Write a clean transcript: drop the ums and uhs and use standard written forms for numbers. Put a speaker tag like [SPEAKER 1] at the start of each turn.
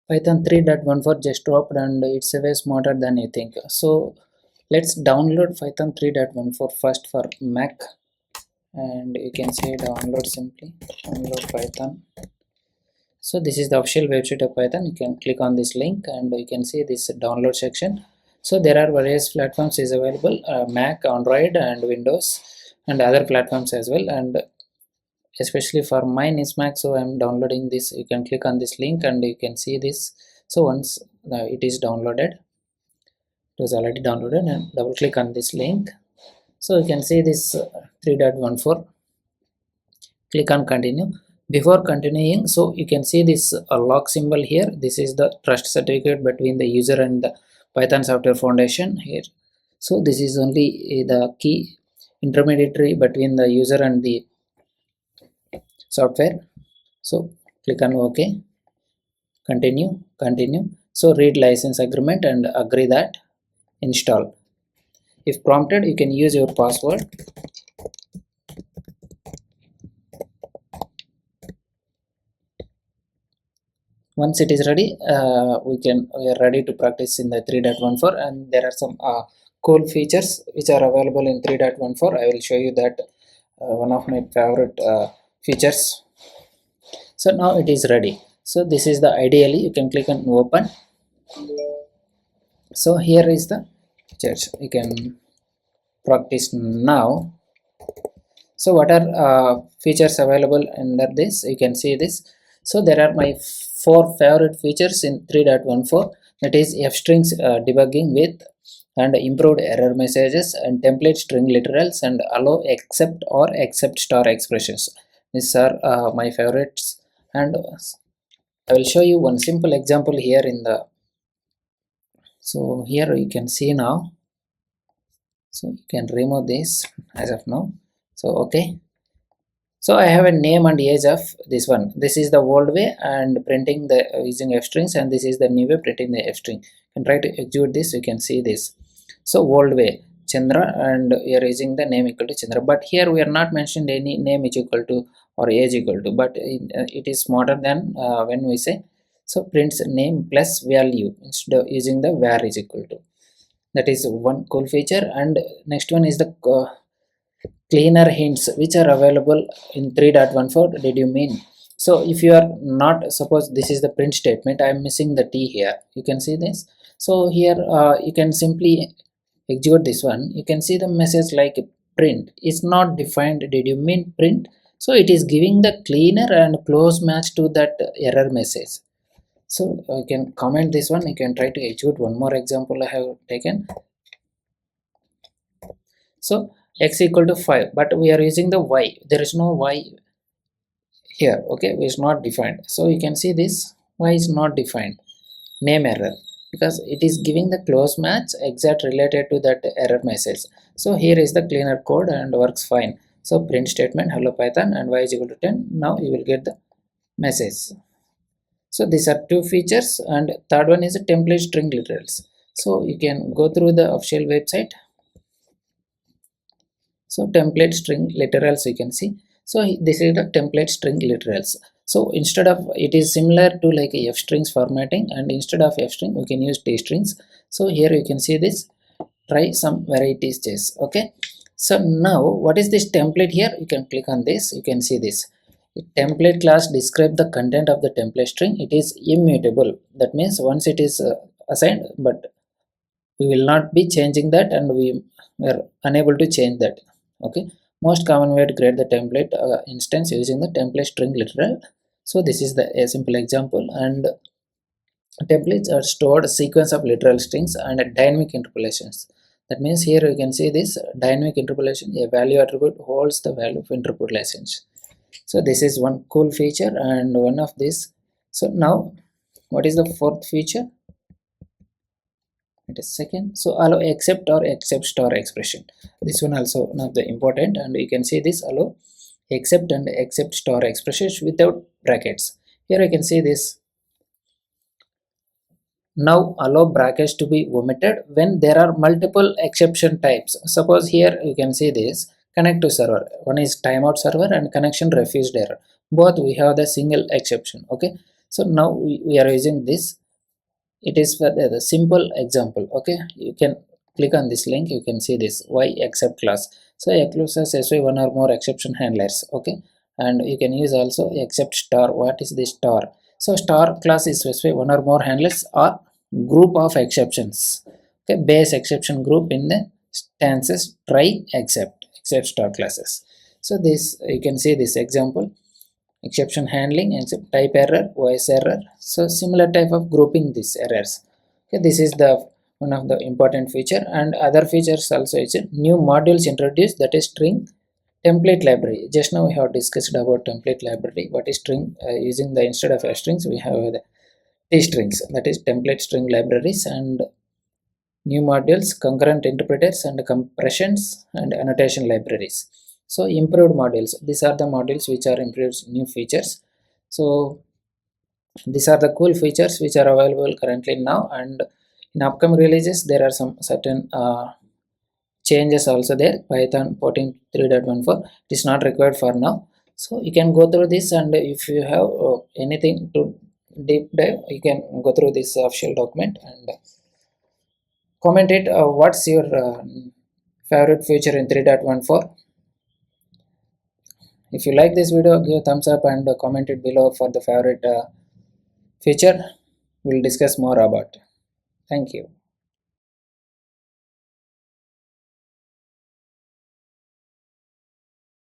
[SPEAKER 1] Python 3.14 just dropped and it's way smarter than you think. So let's download Python 3.14 first for Mac, and you can say download simply download Python. So this is the official website of Python. You can click on this link and you can see this download section. So there are various platforms is available, Mac, Android and Windows and other platforms as well, and especially for mine is Mac, so I'm downloading this. You can click on this link and you can see this. So once it is downloaded, it was already downloaded, and double click on this link. So you can see this 3.14. Click on continue. Before continuing, so you can see this lock symbol here. This is the trust certificate between the user and the Python Software Foundation here. So this is only the key intermediary between the user and the software. So click on OK, continue. So read license agreement and agree that, install. If prompted, you can use your password. Once it is ready, we are ready to practice in the 3.14, and there are some cool features which are available in 3.14. I will show you that one of my favorite features. So now it is ready. So this is the ideally, you can click on open. So here is the features you can practice now. So what are features available under this? You can see this. So there are my 4 favorite features in 3.14, that is f-strings debugging with and improved error messages and template string literals and allow except or except star expressions. These are my favorites, and I will show you one simple example here in the. So here you can see now. So you can remove this as of now. So okay. So I have a name and age of this one. This is the old way and printing the using f strings, and this is the new way printing the f string. You can try to execute this. You can see this. So old way Chandra, and we are using the name equal to Chandra. But here we are not mentioned any name is equal to or age equal to. But it is smarter than when we say so prints name plus value instead of using the var is equal to. That is one cool feature. And next one is the cleaner hints which are available in 3.14. Did you mean? So if you are not, suppose this is the print statement, I am missing the t here, you can see this. So here you can simply execute this one. You can see the message like print is not defined. Did you mean print? So it is giving the cleaner and close match to that error message. So you can comment this one. You can try to execute one more example I have taken. So x equal to 5, but we are using the y. There is no y here. Okay, it's not defined. So you can see this y is not defined. Name error, because it is giving the close match exact related to that error message. So here is the cleaner code and works fine. So print statement hello Python and y is equal to 10. Now you will get the message. So these are 2 features, and third one is a template string literals. So you can go through the official website. So template string literals you can see. So this is the template string literals. So instead of, it is similar to like a f strings formatting, and instead of f string we can use t strings. So here you can see this, try some varieties chase. Okay, so now what is this template here? You can click on this. You can see this template class describe the content of the template string. It is immutable. That means once it is assigned, but we will not be changing that, and we are unable to change that. Okay, most common way to create the template instance using the template string literal. So this is the a simple example, and templates are stored sequence of literal strings and dynamic interpolations. That means here you can see this dynamic interpolation. A value attribute holds the value of interpolations. So this is one cool feature and one of this. So now what is the 4th feature? It is second. So allow except or except star expression. This one also one of the important, and you can see this allow except and except star expressions without brackets. Here you can see this. Now allow brackets to be omitted when there are multiple exception types. Suppose here you can see this connect to server. One is timeout server and connection refused error. Both we have the single exception. Okay, So now we are using this. It is for the simple example. Okay, you can click on this link, you can see this why except class. So clauses specify one or more exception handlers. Okay, and you can use also except star. What is this star? So star class is specify one or more handlers or group of exceptions. Okay, base exception group in the stances try except star classes. So this, you can see this example, exception handling, except type error, voice error. So similar type of grouping these errors. Okay, this is the one of the important feature. And other features also is new modules introduced, that is string template library. Just now we have discussed about template library. What is string? Using the, instead of f strings we have the t strings, that is template string libraries. And new modules, concurrent interpreters and compressions and annotation libraries. So improved modules, these are the modules which are improved new features. So these are the cool features which are available currently now, and in upcoming releases there are some certain changes also there. Python 14.3.14, it is not required for now. So you can go through this, and if you have anything to deep dive, you can go through this official document and comment it. What's your favorite feature in 3.14? If you like this video, give a thumbs up and comment it below for the favorite feature. We'll discuss more about. Thank you.